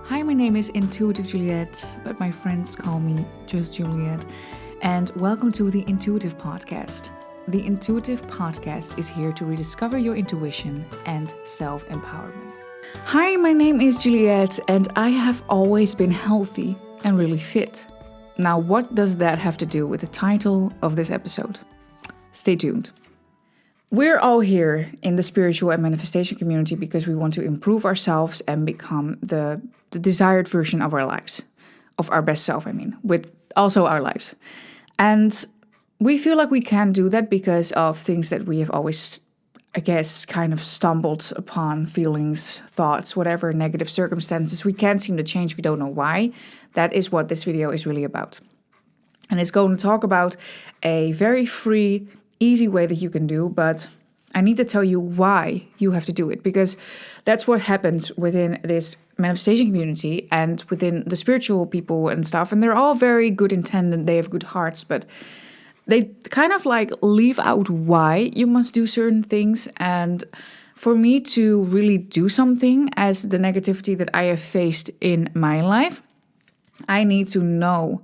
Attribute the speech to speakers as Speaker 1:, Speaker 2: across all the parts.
Speaker 1: Hi, my name is Intuitive Juliet, but my friends call me just Juliet. And welcome to the Intuitive Podcast. The Intuitive Podcast is here to rediscover your intuition and self-empowerment. Hi, my name is Juliet, and I have always been healthy and really fit. Now, what does that have to do with the title of this episode? Stay tuned. We're all here in the spiritual and manifestation community because we want to improve ourselves and become the desired version of our lives, of our best self, with also our lives. And we feel like we can't do that because of things that we have always, kind of stumbled upon, feelings, thoughts, whatever, negative circumstances. We can't seem to change. We don't know why. That is what this video is really about. And it's going to talk about a very free, easy way that you can do, but I need to tell you why you have to do it, because that's what happens within this manifestation community and within the spiritual people and stuff. And they're all very good intended, they have good hearts, but they kind of like leave out why you must do certain things. And for me to really do something as the negativity that I have faced in my life, I need to know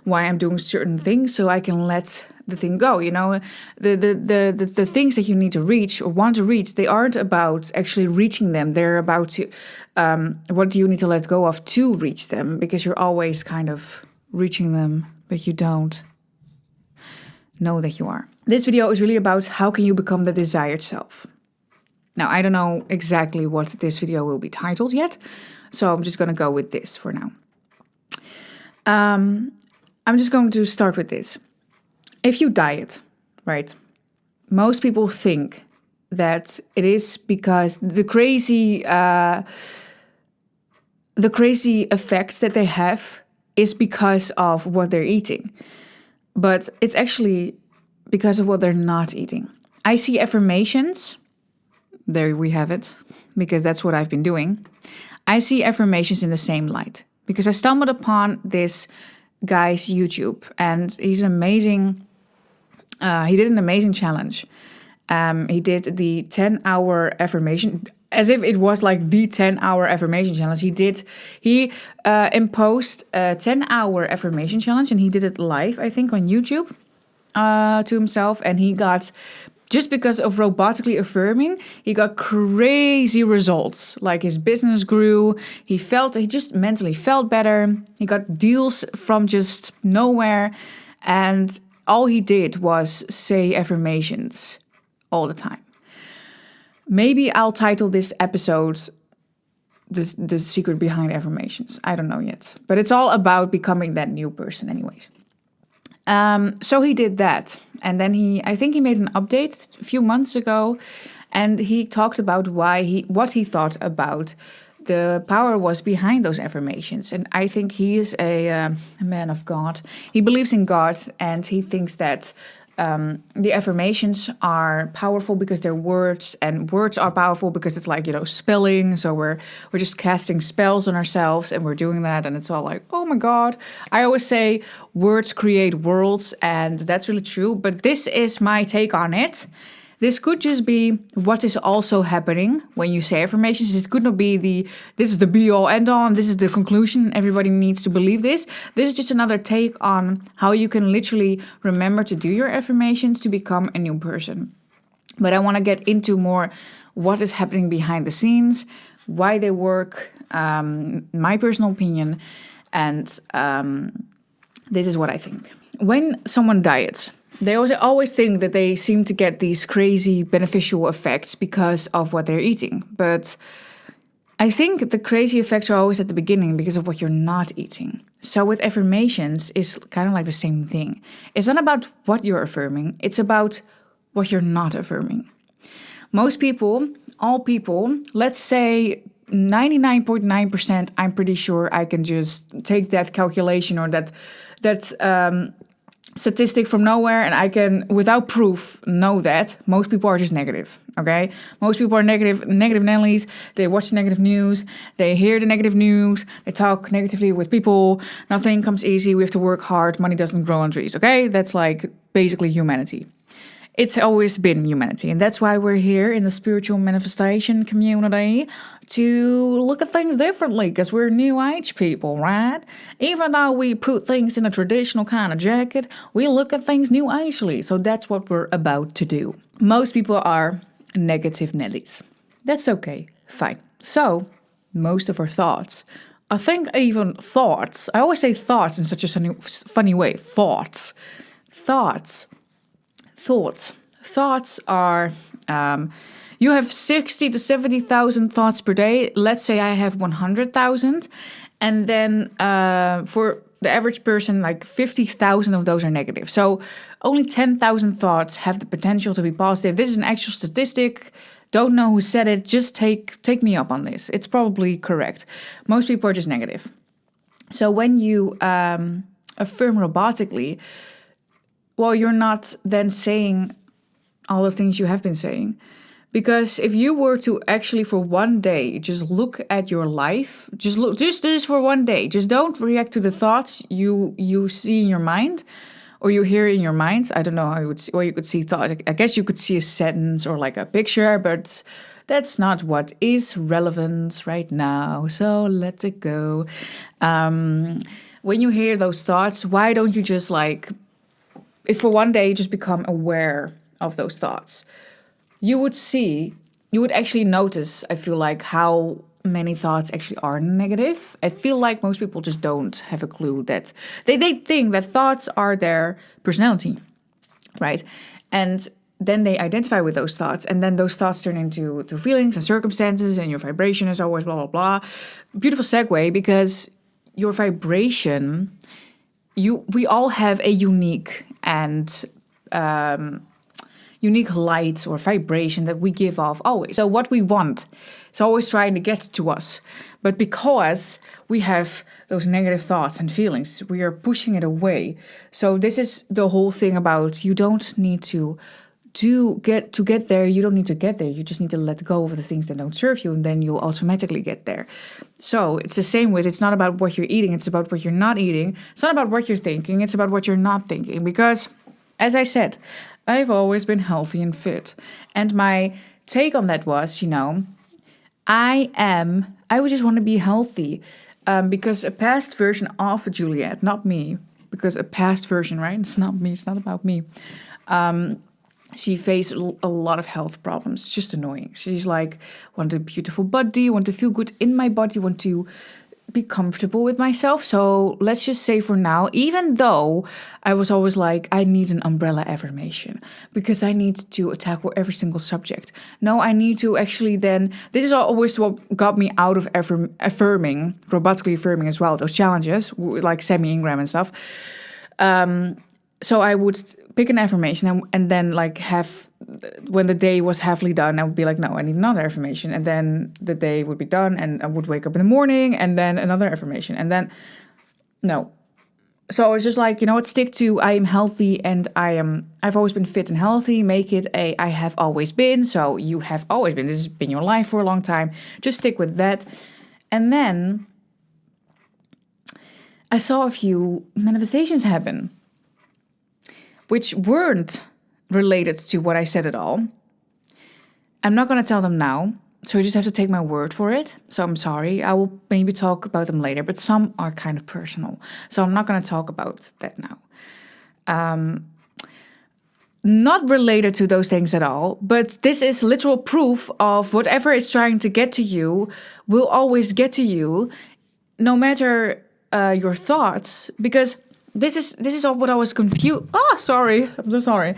Speaker 1: why I'm doing certain things so I can let the thing go. You know, the things that you need to reach or want to reach, they aren't about actually reaching them. They're about to, what do you need to let go of to reach them, because you're always kind of reaching them, but you don't know that you are. This video is really about how can you become the desired self. Now, I don't know exactly what this video will be titled yet, so I'm just going to go with this for now. I'm just going to start with this. If you diet, right, most people think that it is because the crazy effects that they have is because of what they're eating. But it's actually because of what they're not eating. I see affirmations. There we have it, because that's what I've been doing. I see affirmations in the same light, because I stumbled upon this guy's YouTube, and he's amazing. He did an amazing challenge. He did the 10-hour affirmation, as if it was like the 10-hour affirmation challenge. He imposed a 10-hour affirmation challenge, and he did it live, I think, on YouTube to himself. And he got, just because of robotically affirming, he got crazy results. Like his business grew. He just mentally felt better. He got deals from just nowhere. And all he did was say affirmations all the time. Maybe I'll title this episode The Secret Behind Affirmations. I don't know yet. But it's all about becoming that new person anyways. So he did that. And then I think he made an update a few months ago. And he talked about what he thought about the power was behind those affirmations. And I think he is a man of God. He believes in God, and he thinks that the affirmations are powerful because they're words, and words are powerful because it's like, spelling. So we're just casting spells on ourselves, and we're doing that, and it's all like, oh my God. I always say words create worlds, and that's really true. But this is my take on it. This could just be what is also happening when you say affirmations. It could not be this is the be-all, end-all, this is the conclusion, everybody needs to believe this. This is just another take on how you can literally remember to do your affirmations to become a new person. But I want to get into more what is happening behind the scenes, why they work, my personal opinion, and this is what I think. When someone diets, they always think that they seem to get these crazy beneficial effects because of what they're eating. But I think the crazy effects are always at the beginning because of what you're not eating. So with affirmations, it's kind of like the same thing. It's not about what you're affirming. It's about what you're not affirming. Most people, all people, let's say 99.9%, I'm pretty sure I can just take that calculation or that statistic from nowhere, and I can, without proof, know that most people are just negative, okay? Most people are negative Nellies. They watch negative news. They hear the negative news. They talk negatively with people. Nothing comes easy. We have to work hard. Money doesn't grow on trees, okay? That's like basically humanity. It's always been humanity. And that's why we're here in the spiritual manifestation community to look at things differently, because we're new age people, right? Even though we put things in a traditional kind of jacket, we look at things new agely. So that's what we're about to do. Most people are negative Nellies. That's okay. Fine. So most of our thoughts, I think even thoughts, I always say thoughts in such a funny way. Thoughts are, you have 60 to 70,000 thoughts per day. Let's say I have 100,000. And then for the average person, like 50,000 of those are negative. So only 10,000 thoughts have the potential to be positive. This is an actual statistic. Don't know who said it. Just take me up on this. It's probably correct. Most people are just negative. So when you affirm robotically, well, you're not then saying all the things you have been saying. Because if you were to actually for one day just look at your life, just do this for one day. Just don't react to the thoughts you see in your mind or you hear in your mind. I don't know how you would see, or you could see thoughts. I guess you could see a sentence or like a picture, but that's not what is relevant right now. So let it go. When you hear those thoughts, why don't you just if for one day you just become aware of those thoughts, you would actually notice, I feel like, how many thoughts actually are negative. I feel like most people just don't have a clue that they think that thoughts are their personality, right? And then they identify with those thoughts, and then those thoughts turn into feelings and circumstances, and your vibration is always blah, blah, blah. Beautiful segue, because your vibration, we all have a unique and unique light or vibration that we give off always. So what we want is always trying to get to us. But because we have those negative thoughts and feelings, we are pushing it away. So this is the whole thing about you don't need to get there. You don't need to get there. You just need to let go of the things that don't serve you, and then you'll automatically get there. So it's the same with, it's not about what you're eating. It's about what you're not eating. It's not about what you're thinking. It's about what you're not thinking. Because, as I said, I've always been healthy and fit. And my take on that was, I would just want to be healthy. Because a past version of Juliet, not me, because a past version, right? It's not me. It's not about me. She faced a lot of health problems. It's just annoying. She's like, want a beautiful body, want to feel good in my body, want to be comfortable with myself. So let's just say for now, even though I was always like, I need an umbrella affirmation because I need to tackle every single subject. No, I need to actually then, this is always what got me out of affirming, robotically affirming as well, those challenges, like semi-Enneagram and stuff. So I would pick an affirmation and then when the day was halfly done, I would be like, no, I need another affirmation. And then the day would be done and I would wake up in the morning and then another affirmation. And then, no. So it's just like, stick to I am healthy and I've always been fit and healthy. Make it I have always been. So you have always been. This has been your life for a long time. Just stick with that. And then I saw a few manifestations happen, which weren't related to what I said at all. I'm not going to tell them now, so you just have to take my word for it. So I'm sorry. I will maybe talk about them later, but some are kind of personal. So I'm not going to talk about that now. Not related to those things at all, but this is literal proof of whatever is trying to get to you will always get to you, no matter your thoughts, because this is all what I was confused. Sorry. I'm so sorry.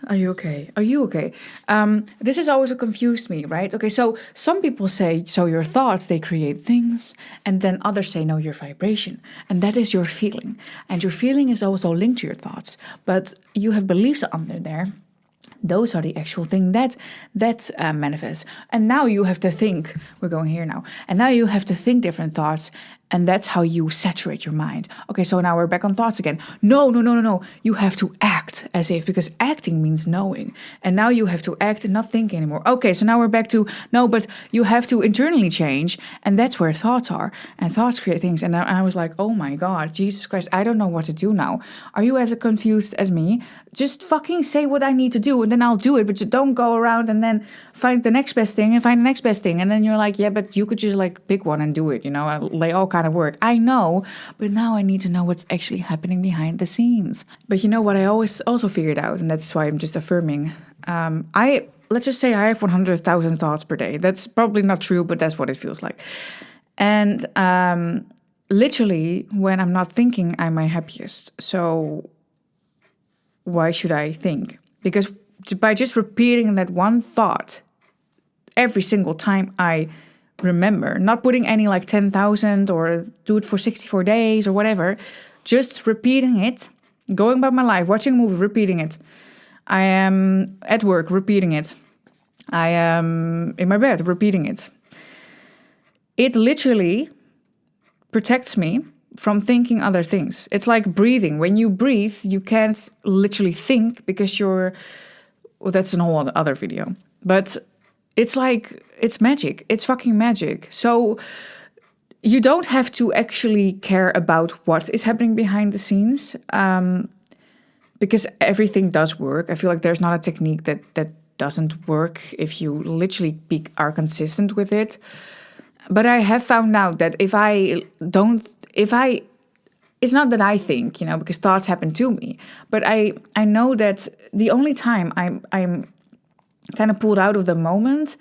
Speaker 1: Are you okay? This is always what confused me, right? Okay, so some people say, so your thoughts, they create things. And then others say, no, your vibration. And that is your feeling. And your feeling is also linked to your thoughts. But you have beliefs under there. Those are the actual thing that manifests. And now you have to think, we're going here now. And now you have to think different thoughts And that's how you saturate your mind. Okay, so now we're back on thoughts again. No. You have to act as if, because acting means knowing. And now you have to act and not think anymore. Okay, so now we're back to, no, but you have to internally change. And that's where thoughts are. And thoughts create things. And I was like, oh my God, Jesus Christ, I don't know what to do now. Are you as confused as me? Just fucking say what I need to do and then I'll do it. But you don't go around and then find the next best thing and find the next best thing. And then you're like, yeah, but you could just like pick one and do it, they all kind of work. I know, but now I need to know what's actually happening behind the scenes. But you know what I always also figured out, and that's why I'm just affirming. Let's just say I have 100,000 thoughts per day. That's probably not true, but that's what it feels like. And literally, when I'm not thinking, I'm my happiest. So why should I think? Because by just repeating that one thought every single time I remember, not putting any like 10,000 or do it for 64 days or whatever, just repeating it, going about my life, watching a movie, repeating it. I am at work, repeating it. I am in my bed, repeating it. It literally protects me from thinking other things. It's like breathing. When you breathe, you can't literally think because that's a whole other video. But it's like, it's magic. It's fucking magic. So you don't have to actually care about what is happening behind the scenes, because everything does work. I feel like there's not a technique that doesn't work if you literally are consistent with it. But I have found out that it's not that I think, because thoughts happen to me, but I know that the only time I'm kind of pulled out of the moment,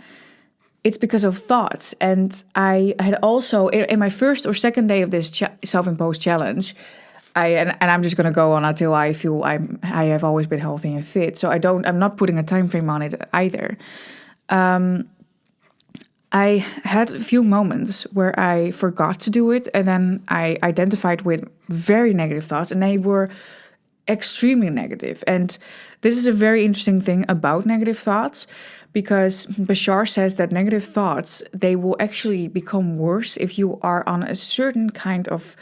Speaker 1: it's because of thoughts. And I had also, in my first or second day of this self-imposed challenge, I'm just going to go on until I feel I have always been healthy and fit. So I'm not putting a time frame on it either. I had a few moments where I forgot to do it, and then I identified with very negative thoughts, and they were extremely negative. And this is a very interesting thing about negative thoughts, because Bashar says that negative thoughts, they will actually become worse if you are on a certain kind of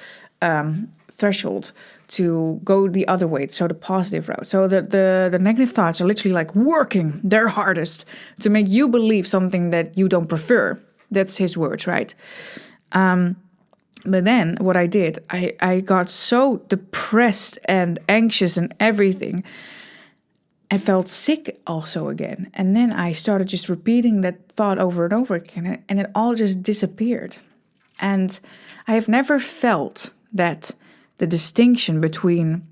Speaker 1: threshold to go the other way, so the positive route. So the negative thoughts are literally like working their hardest to make you believe something that you don't prefer. That's his words, right? But then what I did, I got so depressed and anxious and everything. I felt sick also again. And then I started just repeating that thought over and over again, and it all just disappeared. And I have never felt that the distinction between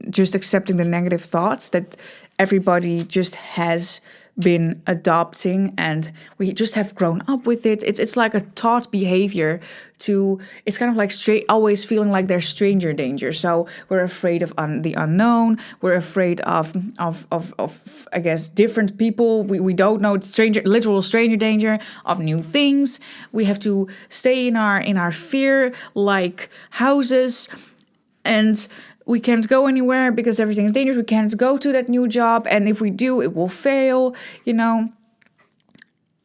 Speaker 1: just accepting the negative thoughts that everybody just has been adopting, and we just have grown up with it. It's like a taught behavior it's kind of like always feeling like there's stranger danger. So we're afraid of the unknown. We're afraid of I guess different people. We don't know, literal stranger danger of new things. We have to stay in our fear like houses, and we can't go anywhere because everything is dangerous. We can't go to that new job. And if we do, it will fail.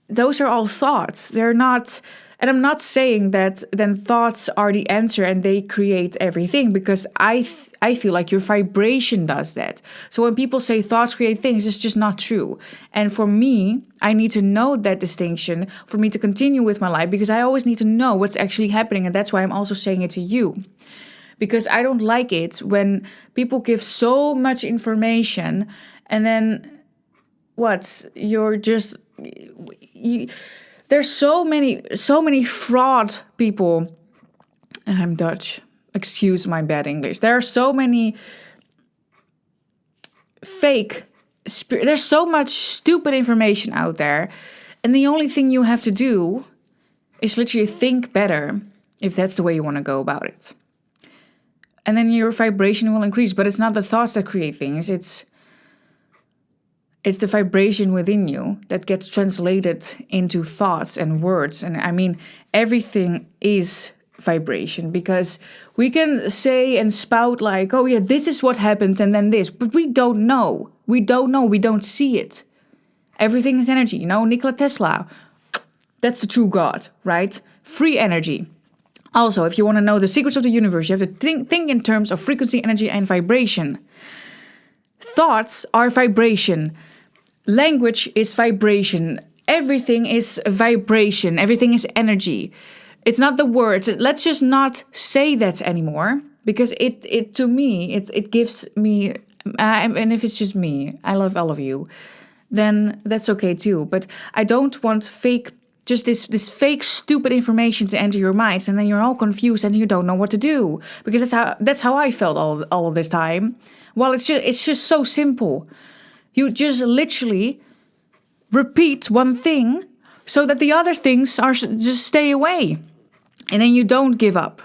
Speaker 1: Those are all thoughts. They're not, and I'm not saying that then thoughts are the answer and they create everything, because I feel like your vibration does that. So when people say thoughts create things, it's just not true. And for me, I need to know that distinction for me to continue with my life, because I always need to know what's actually happening. And that's why I'm also saying it to you. Because I don't like it when people give so much information and then there's so many fraud people. And I'm Dutch. Excuse my bad English. There are so many there's so much stupid information out there. And the only thing you have to do is literally think better, if that's the way you want to go about it. And then your vibration will increase. But it's not the thoughts that create things. It's the vibration within you that gets translated into thoughts and words. And I mean, everything is vibration, because we can say and spout like, oh yeah, this is what happened and then this. But we don't know. We don't see it. Everything is energy. Nikola Tesla, that's the true God, right? Free energy. Also, if you want to know the secrets of the universe, you have to think in terms of frequency, energy, and vibration. Thoughts are vibration. Language is vibration. Everything is vibration. Everything is energy. It's not the words. Let's just not say that anymore, because it to me, it gives me, and if it's just me, I love all of you, then that's okay too. But I don't want just this fake stupid information to enter your minds, and then you're all confused and you don't know what to do, because that's how I felt all of this time. Well, it's just so simple. You just literally repeat one thing so that the other things are just stay away, and then you don't give up,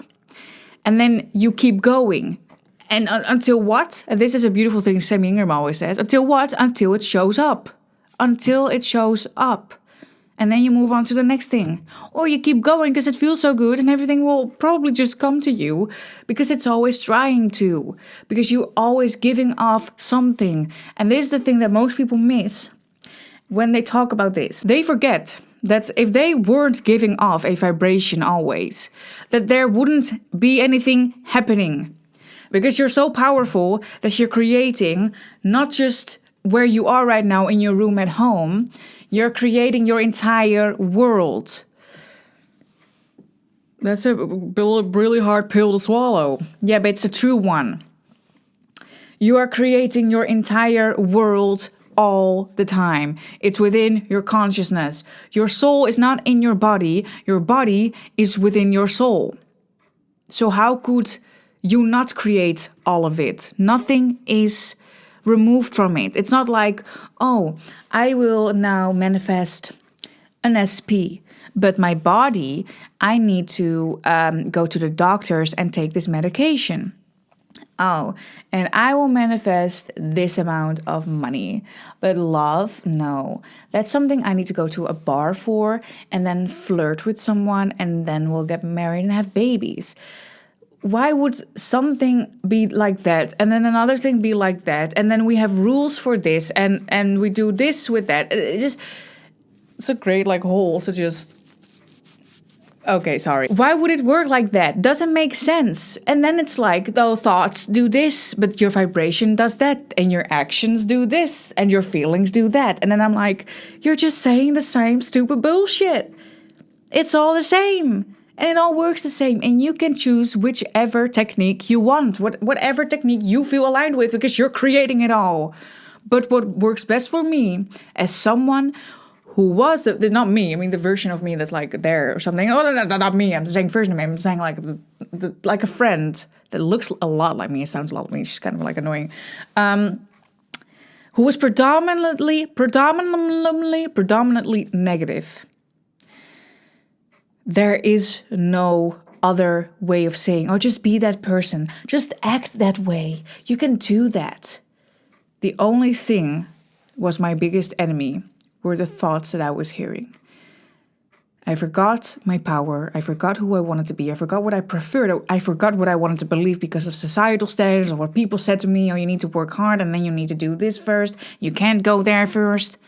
Speaker 1: and then you keep going, and until what? And this is a beautiful thing Sammy Ingram always says. Until what? Until it shows up. Until it shows up. And then you move on to the next thing. Or you keep going because it feels so good and everything will probably just come to you because it's always trying to. Because you're always giving off something. And this is the thing that most people miss when they talk about this. They forget that if they weren't giving off a vibration always, that there wouldn't be anything happening. Because you're so powerful that you're creating not just where you are right now in your room at home, you're creating your entire world. That's a really hard pill to swallow. Yeah, but it's a true one. You are creating your entire world all the time. It's within your consciousness. Your soul is not in your body is within your soul. So how could you not create all of it? Nothing is removed from it. It's not like, oh, I will now manifest an SP, but my body, I need to go to the doctors and take this medication. Oh, and I will manifest this amount of money. But love, no. That's something I need to go to a bar for and then flirt with someone and then we'll get married and have babies. Why would something be like that and then another thing be like that, and then we have rules for this and we do this with that? It's a great hole to just... Okay, sorry. Why would it work like that? Doesn't make sense. And then it's like, though, thoughts do this, but your vibration does that, and your actions do this, and your feelings do that. And then I'm like, you're just saying the same stupid bullshit. It's all the same. And it all works the same. And you can choose whichever technique you want, whatever technique you feel aligned with, because you're creating it all. But what works best for me as someone who was, not me, I mean the version of me that's there or something. Oh, no, not me. I'm saying version of me. I'm saying like a friend that looks a lot like me. It sounds a lot like me. She's kind of annoying. Who was predominantly negative. There is no other way of saying, oh, just be that person. Just act that way. You can do that. The only thing was my biggest enemy were the thoughts that I was hearing. I forgot my power. I forgot who I wanted to be. I forgot what I preferred. I forgot what I wanted to believe because of societal standards or what people said to me. Oh, you need to work hard and then you need to do this first. You can't go there first.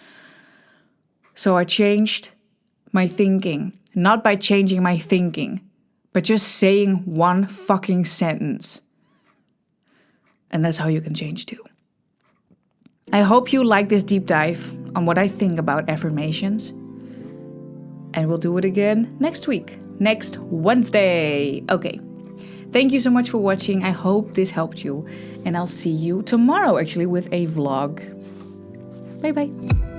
Speaker 1: So I changed my thinking. Not by changing my thinking, but just saying one fucking sentence. And that's how you can change too. I hope you like this deep dive on what I think about affirmations. And we'll do it again next week, next Wednesday. Okay. Thank you so much for watching. I hope this helped you. And I'll see you tomorrow actually with a vlog. Bye bye.